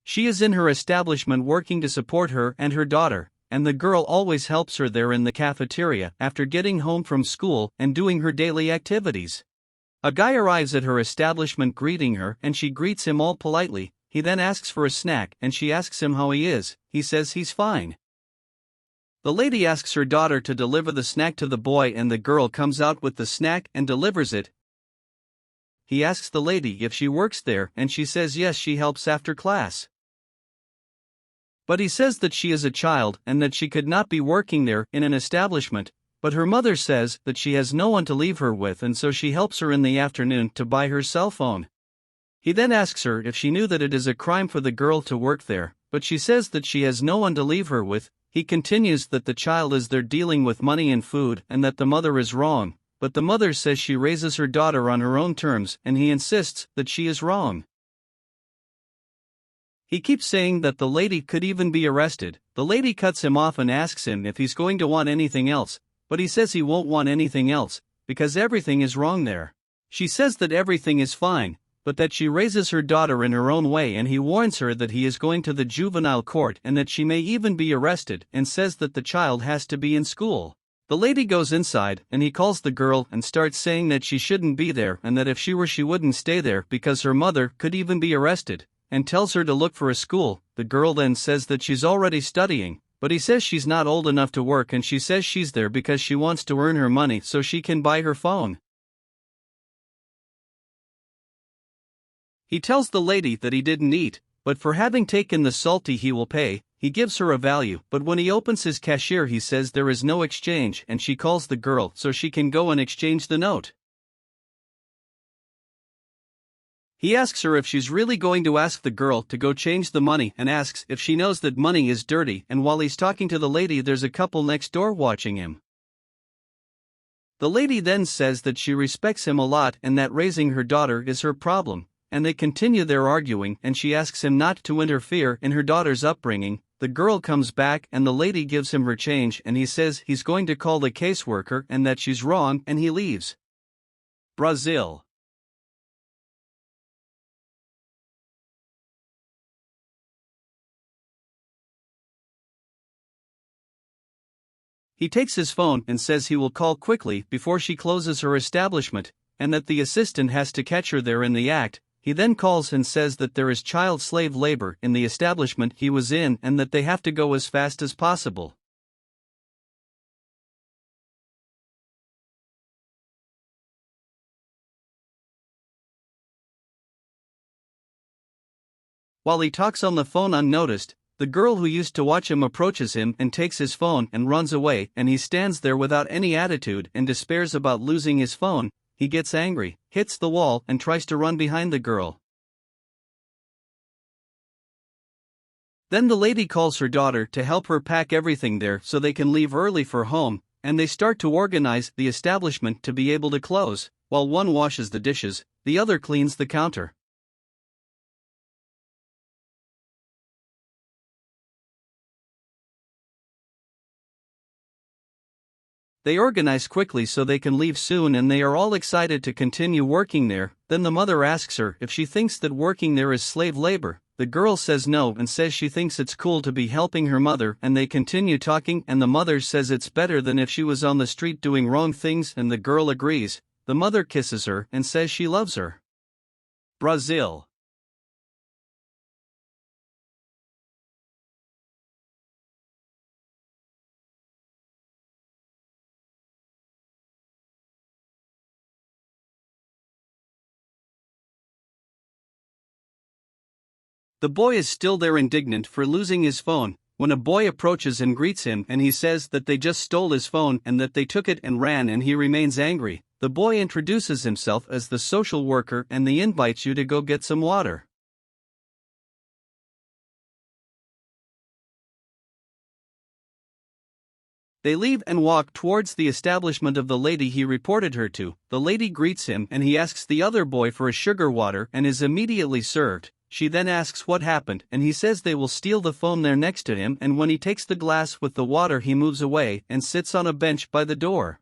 She is in her establishment working to support her and her daughter, and the girl always helps her there in the cafeteria after getting home from school and doing her daily activities. A guy arrives at her establishment greeting her and she greets him all politely. He then asks for a snack and she asks him how he is. He says he's fine. The lady asks her daughter to deliver the snack to the boy and the girl comes out with the snack and delivers it. He asks the lady if she works there and she says yes, she helps after class. But he says that she is a child and that she could not be working there in an establishment, but her mother says that she has no one to leave her with and so she helps her in the afternoon to buy her cell phone. He then asks her if she knew that it is a crime for the girl to work there, but she says that she has no one to leave her with. He continues that the child is there dealing with money and food and that the mother is wrong, but the mother says she raises her daughter on her own terms and he insists that she is wrong. He keeps saying that the lady could even be arrested. The lady cuts him off and asks him if he's going to want anything else, but he says he won't want anything else, because everything is wrong there. She says that everything is fine, but that she raises her daughter in her own way and he warns her that he is going to the juvenile court and that she may even be arrested and says that the child has to be in school. The lady goes inside and he calls the girl and starts saying that she shouldn't be there and that if she were she wouldn't stay there because her mother could even be arrested, and tells her to look for a school. The girl then says that she's already studying, but he says she's not old enough to work and she says she's there because she wants to earn her money so she can buy her phone. He tells the lady that he didn't eat, but for having taken the salty he will pay. He gives her a value, but when he opens his cashier he says there is no exchange and she calls the girl so she can go and exchange the note. He asks her if she's really going to ask the girl to go change the money and asks if she knows that money is dirty, and while he's talking to the lady there's a couple next door watching him. The lady then says that she respects him a lot and that raising her daughter is her problem, and they continue their arguing and she asks him not to interfere in her daughter's upbringing. The girl comes back and the lady gives him her change and he says he's going to call the caseworker and that she's wrong and he leaves. Brazil. He takes his phone and says he will call quickly before she closes her establishment, and that the assistant has to catch her there in the act. He then calls and says that there is child slave labor in the establishment he was in and that they have to go as fast as possible. While he talks on the phone unnoticed, the girl who used to watch him approaches him and takes his phone and runs away, and he stands there without any attitude and despairs about losing his phone. He gets angry, hits the wall and tries to run behind the girl. Then the lady calls her daughter to help her pack everything there so they can leave early for home, and they start to organize the establishment to be able to close. While one washes the dishes, the other cleans the counter. They organize quickly so they can leave soon and they are all excited to continue working there. Then the mother asks her if she thinks that working there is slave labor. The girl says no and says she thinks it's cool to be helping her mother, and they continue talking and the mother says it's better than if she was on the street doing wrong things, and the girl agrees. The mother kisses her and says she loves her. Brazil. The boy is still there indignant for losing his phone, when a boy approaches and greets him and he says that they just stole his phone and that they took it and ran, and he remains angry. The boy introduces himself as the social worker and he invites you to go get some water. They leave and walk towards the establishment of the lady he reported her to. The lady greets him and he asks the other boy for a sugar water and is immediately served. She then asks what happened and he says they will steal the phone there next to him, and when he takes the glass with the water he moves away and sits on a bench by the door.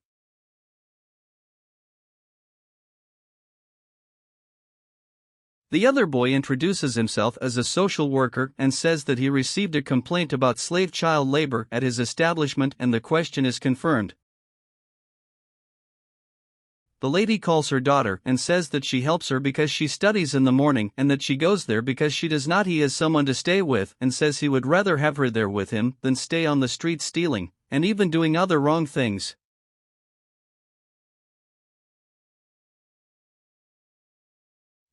The other boy introduces himself as a social worker and says that he received a complaint about slave child labor at his establishment and the question is confirmed. The lady calls her daughter and says that she helps her because she studies in the morning and that she goes there because she does not. He has someone to stay with and says he would rather have her there with him than stay on the street stealing and even doing other wrong things.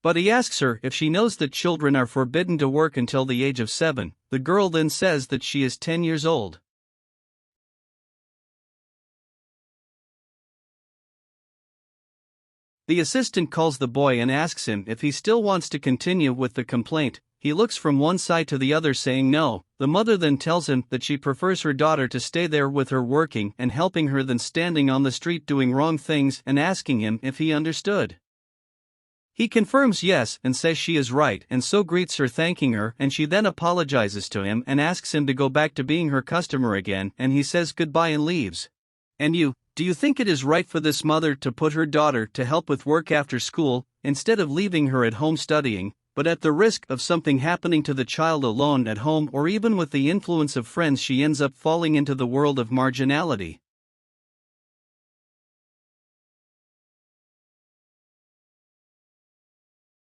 But he asks her if she knows that children are forbidden to work until the age of 7. The girl then says that she is 10 years old. The assistant calls the boy and asks him if he still wants to continue with the complaint. He looks from one side to the other saying no. The mother then tells him that she prefers her daughter to stay there with her working and helping her than standing on the street doing wrong things and asking him if he understood. He confirms yes and says she is right and so greets her thanking her and she then apologizes to him and asks him to go back to being her customer again and he says goodbye and leaves. And do you think it is right for this mother to put her daughter to help with work after school, instead of leaving her at home studying, but at the risk of something happening to the child alone at home or even with the influence of friends she ends up falling into the world of marginality?